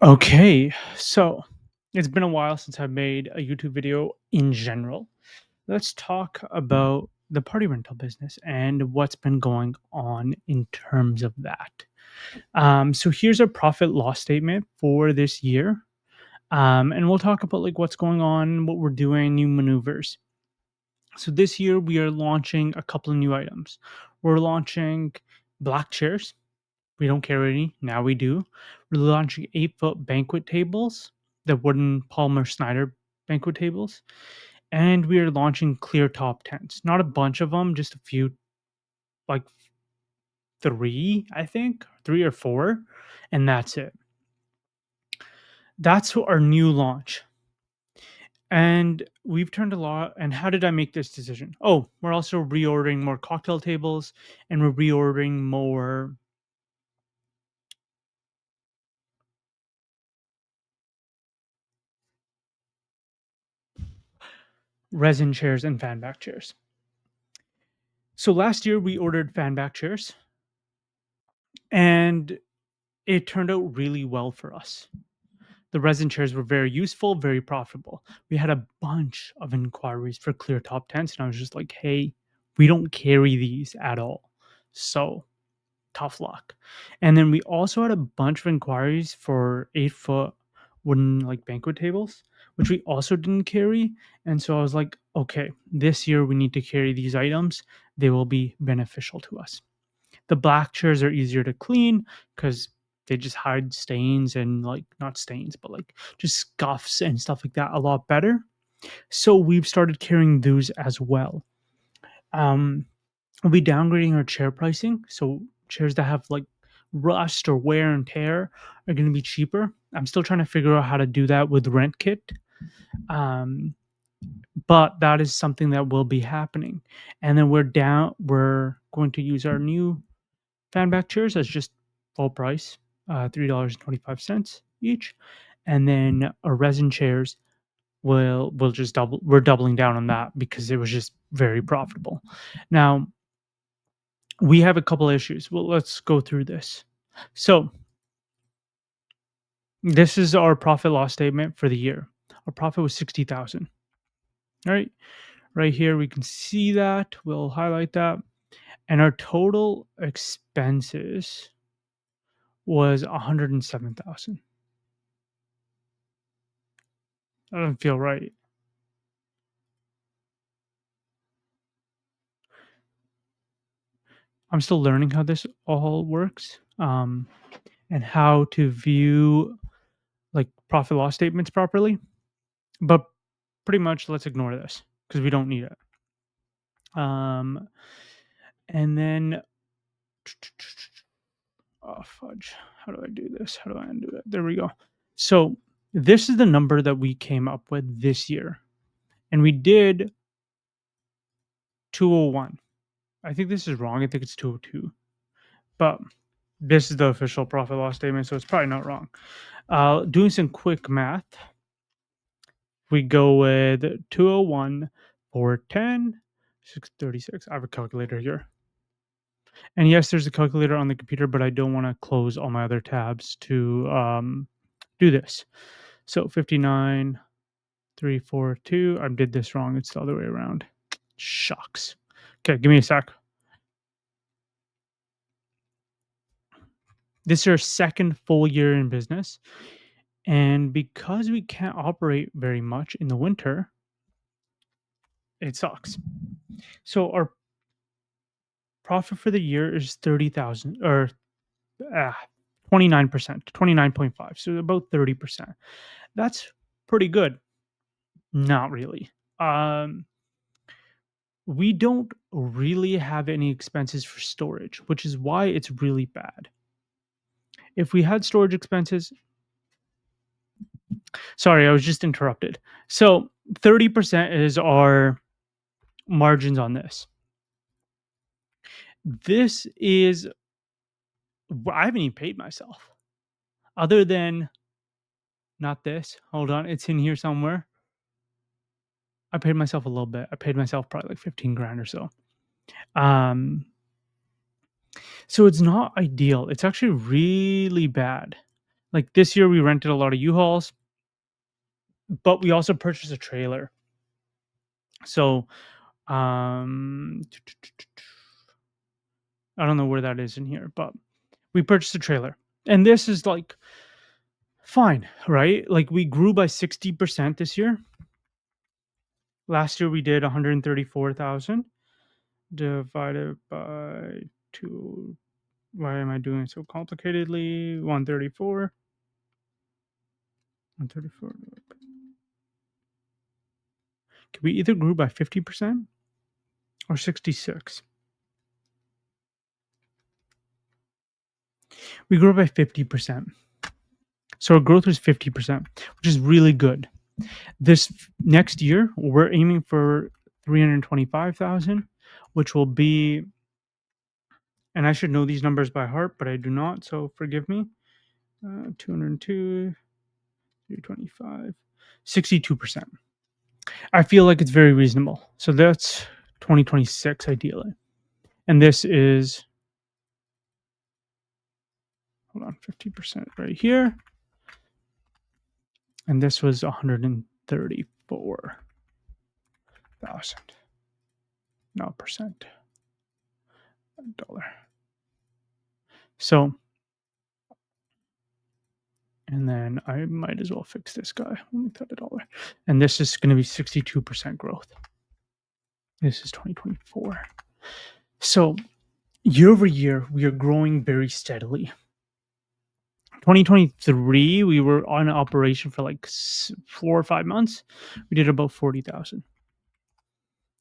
Okay, so it's been a while since I've made a YouTube video in general. Let's talk about the party rental business and what's been going on in terms of that. So here's a profit loss statement for this year. And we'll talk about like what's going on, what we're doing, new maneuvers. So this year we are launching a couple of new items. We're launching black chairs. We don't carry any. Now we do. We're launching 8-foot banquet tables, the wooden Palmer Snyder banquet tables. And we are launching clear top tents. Not a bunch of them, just a few, like three, I think, three or four. And that's it. That's our new launch. And we've turned a lot. And how did I make this decision? Oh, we're also reordering more cocktail tables and we're reordering more resin chairs and fan back chairs. So last year we ordered fan back chairs and it turned out really well for us. The resin chairs were very useful, very profitable. We had a bunch of inquiries for clear top tents, and I was just like, hey, we don't carry these at all. So tough luck. And then we also had a bunch of inquiries for 8-foot wooden like banquet tables, which we also didn't carry. And so I was like, okay, this year we need to carry these items. They will be beneficial to us. The black chairs are easier to clean because they just hide stains and like not stains, but like just scuffs and stuff like that a lot better. So we've started carrying those as well. Um, we'll be downgrading our chair pricing. So chairs that have like rust or wear and tear are going to be cheaper. I'm still trying to figure out how to do that with Rent Kit. Um, but that is something that will be happening. And then we're going to use our new fan back chairs as just full price, $3.25 each, and then our resin chairs will just double. We're doubling down on that because it was just very profitable. Now we have a couple issues. Well, let's go through this. So this is our profit loss statement for the year. Our profit was 60,000. All right, right here we can see that. We'll highlight that, and our total expenses was 107,000. That doesn't feel right. I'm still learning how this all works, and how to view like profit loss statements properly. But pretty much, let's ignore this because we don't need it. Um, and then, oh fudge, how do I do this? How do I undo it? There we go. So this is the number that we came up with this year, and we did 201. I think this is wrong. I think it's 202, but this is the official profit loss statement, so it's probably not wrong. Doing some quick math, we go with 201, 410, 636. I have a calculator here. And yes, there's a calculator on the computer, but I don't want to close all my other tabs to do this. So 59, 342. I did this wrong. It's the other way around. Shucks. Okay, give me a sec. This is our second full year in business. And because we can't operate very much in the winter, it sucks. So our profit for the year is 30,000 or 29%, 29.5. So about 30%. That's pretty good. Not really. Um, we don't really have any expenses for storage, which is why it's really bad. If we had storage expenses, sorry, I was just interrupted. So 30% is our margins on this. This is, I haven't even paid myself other than not this. Hold on, it's in here somewhere. I paid myself a little bit. I paid myself probably like 15 grand or so. Um, so it's not ideal. It's actually really bad. Like this year, we rented a lot of U-Hauls, but we also purchased a trailer. So, um, I don't know where that is in here, but we purchased a trailer. And this is like fine, right? Like we grew by 60% this year. Last year we did 134,000 divided by 2. Why am I doing it so complicatedly? 134. 134. We either grew by 50% or 66. We grew by 50%. So our growth was 50%, which is really good. This next year, we're aiming for 325,000, which will be, and I should know these numbers by heart, but I do not, so forgive me. 202, 325, 62%. I feel like it's very reasonable. So that's 2026 ideally. And this is, hold on, 50% right here. And this was 134,000, not percent, dollar. So, and then I might as well fix this guy. Let me put a dollar. And this is going to be 62% growth. This is 2024. So year over year, we are growing very steadily. 2023, we were on operation for like 4 or 5 months. We did about 40,000.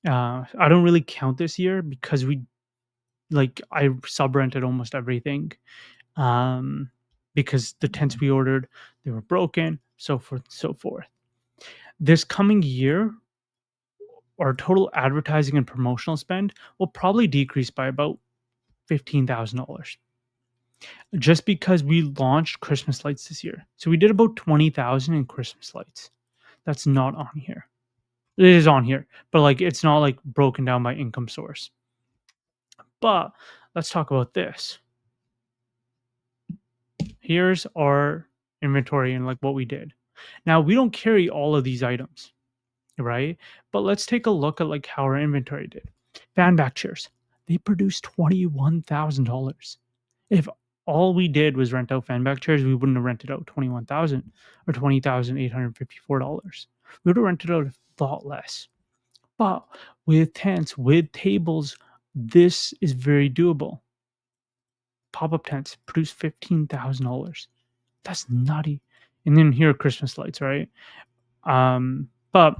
I don't really count this year because I sub rented almost everything. Um, because the tents we ordered, they were broken, so forth, so forth. This coming year, our total advertising and promotional spend will probably decrease by about $15,000 just because we launched Christmas lights this year. So we did about 20,000 in Christmas lights. That's not on here. It is on here, but like it's not like broken down by income source. But let's talk about this. Here's our inventory and like what we did. Now we don't carry all of these items, right? But let's take a look at like how our inventory did. Fan back chairs. They produced $21,000. If all we did was rent out fan back chairs, we wouldn't have rented out 21,000 or $20,854. We would have rented out a lot less. But with tents, with tables, this is very doable. Pop-up tents produce $15,000. That's nutty. And then here are Christmas lights, right? But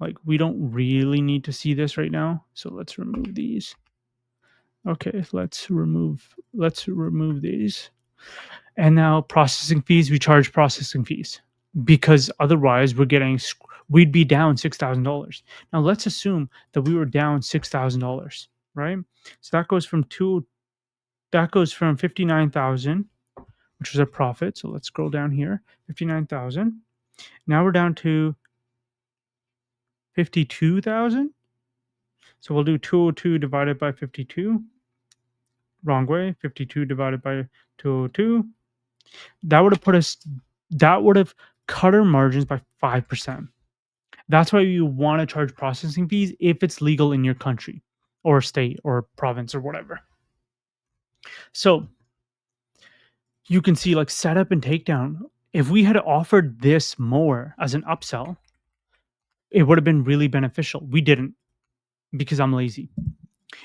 like we don't really need to see this right now. So let's remove these. Okay, let's remove these. And now processing fees, we charge processing fees because otherwise we'd be down $6,000. Now let's assume that we were down $6,000, right? So that goes from 59,000, which was a profit. So let's scroll down here, 59,000. Now we're down to 52,000. So we'll do 202 divided by 52. Wrong way. 52 divided by 202. That would have cut our margins by 5%. That's why you want to charge processing fees if it's legal in your country or state or province or whatever. So you can see like setup and takedown. If we had offered this more as an upsell, it would have been really beneficial. We didn't because I'm lazy.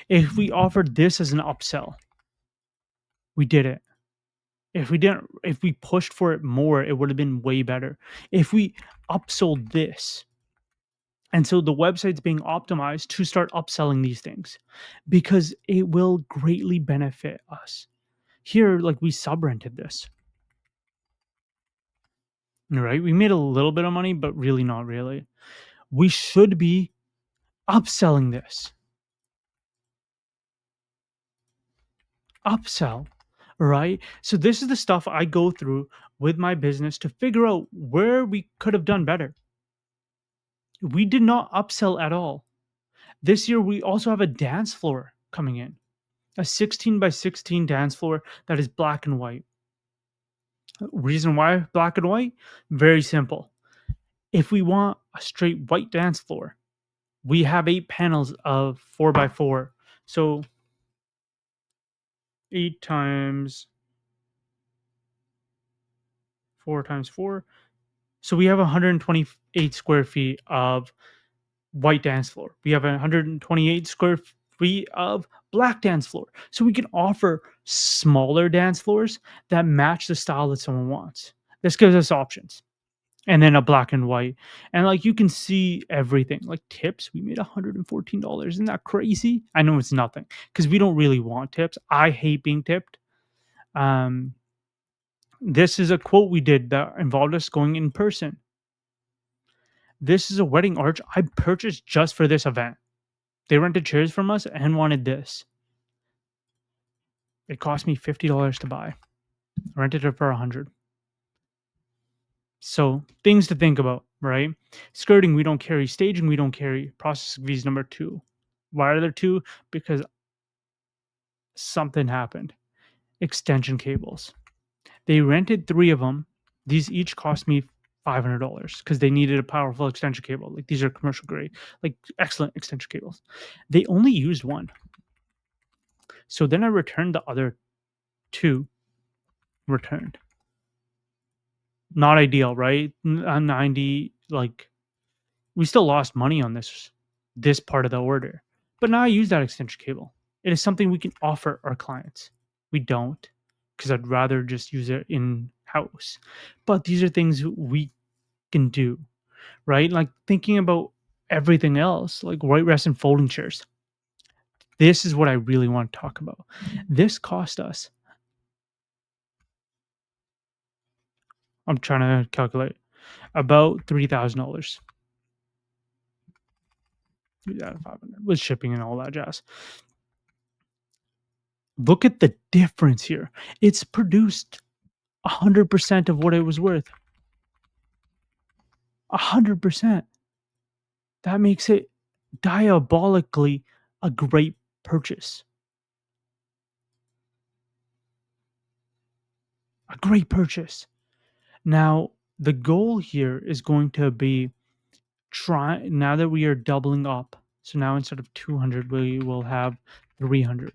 If we offered this as an upsell, we did it. If we pushed for it more, it would have been way better. If we upsold this, and so the website's being optimized to start upselling these things because it will greatly benefit us. Here, like we sub-rented this, right? We made a little bit of money, but really not really. We should be upselling this. Upsell, right? So this is the stuff I go through with my business to figure out where we could have done better. We did not upsell at all. This year, we also have a dance floor coming in, a 16 by 16 dance floor that is black and white. Reason why black and white? Very simple. If we want a straight white dance floor, we have 8 panels of 4 by 4. So 8 times 4 times 4. So we have 128 square feet of white dance floor. We have 128 square feet of black dance floor. So we can offer smaller dance floors that match the style that someone wants. This gives us options. And then a black and white. And like you can see everything. Like tips, we made $114. Isn't that crazy? I know it's nothing because we don't really want tips. I hate being tipped. Um, this is a quote we did that involved us going in person. This is a wedding arch I purchased just for this event. They rented chairs from us and wanted this. It cost me $50 to buy. I rented it for 100. So things to think about, right? Skirting, we don't carry. Staging, we don't carry. Processing fees number two. Why are there two? Because something happened. Extension cables. They rented three of them. These each cost me $500 because they needed a powerful extension cable. Like these are commercial grade, like excellent extension cables. They only used one. So then I returned the other two. Returned. Not ideal, right? 90, like we still lost money on this part of the order. But now I use that extension cable. It is something we can offer our clients. We don't, because I'd rather just use it in house. But these are things we can do, right? Like thinking about everything else, like white rest and folding chairs. This is what I really want to talk about. This cost us, I'm trying to calculate, about $3,000. Yeah, 500 with shipping and all that jazz. Look at the difference here. It's produced 100% of what it was worth. 100%. That makes it diabolically a great purchase. A great purchase. Now, the goal here is going to be try now that we are doubling up. So now instead of 200, we will have 300.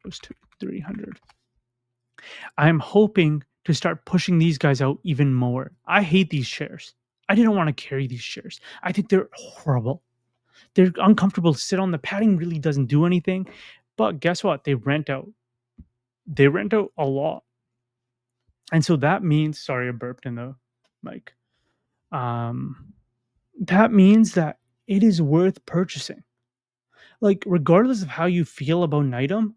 Goes to 300. I'm hoping to start pushing these guys out even more. I hate these chairs. I didn't want to carry these chairs. I think they're horrible. They're uncomfortable to sit on. The padding really doesn't do anything. But guess what? They rent out. They rent out a lot. And so that means, sorry, I burped in the mic. Um, that means that it is worth purchasing. Like, regardless of how you feel about an item,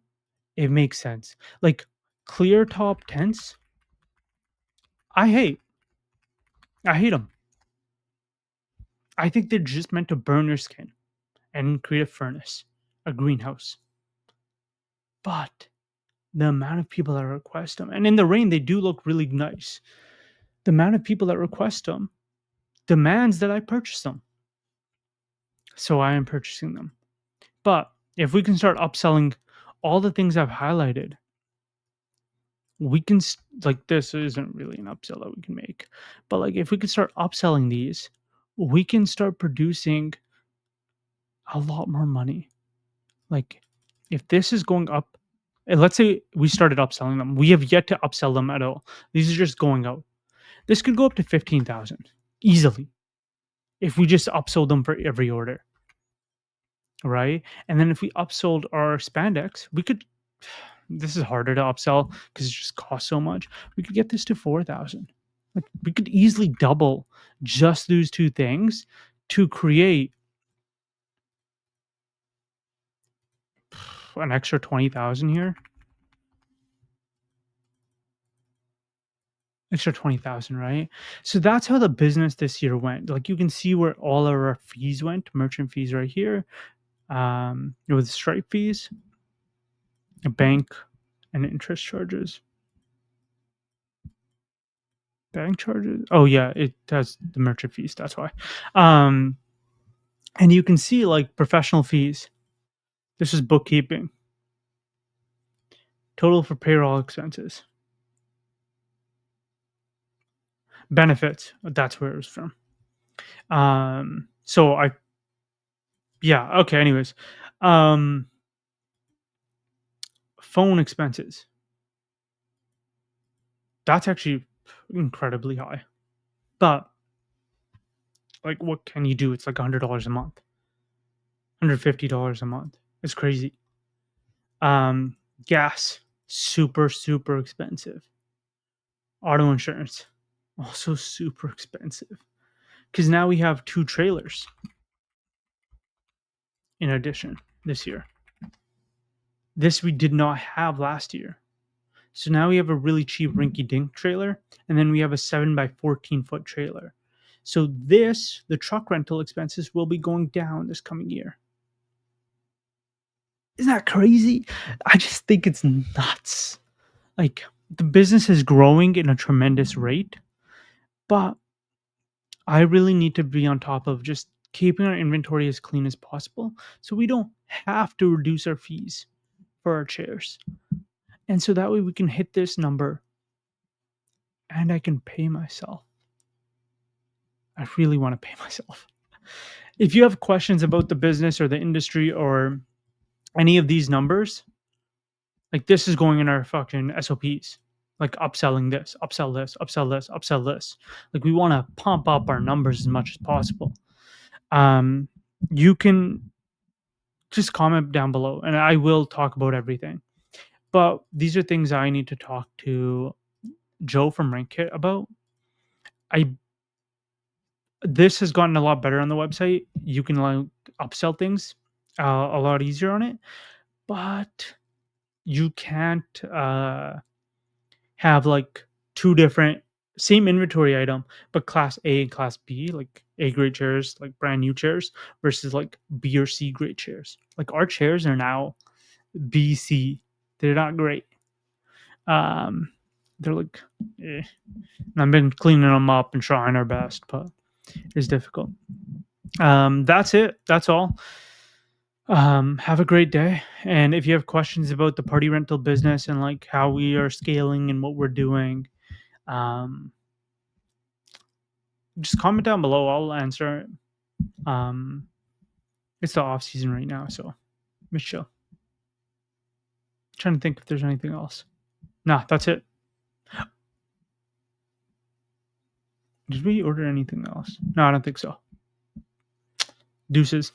it makes sense. Like, clear top tents, I hate. I hate them. I think they're just meant to burn your skin and create a furnace, a greenhouse. But the amount of people that request them, and in the rain, they do look really nice. The amount of people that request them demands that I purchase them. So I am purchasing them. But if we can start upselling all the things I've highlighted, we can, like, this isn't really an upsell that we can make. But like, if we could start upselling these, we can start producing a lot more money. Like, if this is going up, and let's say we started upselling them, we have yet to upsell them at all. These are just going out. This could go up to 15,000 easily if we just upsold them for every order, right? And then if we upsold our spandex, we could. This is harder to upsell because it just costs so much. We could get this to 4,000. Like we could easily double just those two things to create an extra 20,000 here. Extra 20,000, right? So that's how the business this year went. Like you can see where all of our fees went, merchant fees right here. With Stripe fees, a bank and interest charges. Bank charges. Oh yeah, it has the merchant fees. That's why. Um, and you can see like professional fees. This is bookkeeping. Total for payroll expenses. benefits. That's where it was from. So I yeah, okay, anyways. Um, phone expenses. That's actually incredibly high. But like what can you do? It's like $100 a month. $150 a month. It's crazy. Um, gas, super, super expensive. Auto insurance, also super expensive. Because now we have 2 trailers in addition this year. This we did not have last year. So now we have a really cheap rinky dink trailer, and then we have a 7 by 14-foot trailer. So the truck rental expenses will be going down this coming year. Isn't that crazy? I just think it's nuts. Like the business is growing in a tremendous rate, but I really need to be on top of just keeping our inventory as clean as possible so we don't have to reduce our fees for our chairs. And so that way we can hit this number and I can pay myself. I really want to pay myself. If you have questions about the business or the industry or any of these numbers, like this is going in our fucking SOPs. Like upselling this, upsell this, upsell this, upsell this. Like we want to pump up our numbers as much as possible. Um, you can just comment down below and I will talk about everything. But these are things I need to talk to Joe from RankKit about. I This has gotten a lot better on the website. You can like upsell things a lot easier on it, but you can't have like two different same inventory item, but class A and class B, like A grade chairs, like brand new chairs, versus like B or C grade chairs. Like our chairs are now B, C. They're not great. Um, they're like, eh. And I've been cleaning them up and trying our best, but it's difficult. That's it. That's all. Have a great day. And if you have questions about the party rental business and like how we are scaling and what we're doing, um, just comment down below. I'll answer it. Um, it's the off season right now, so let's chill. Trying to think if there's anything else. Nah, that's it. Did we order anything else? No, I don't think so. Deuces.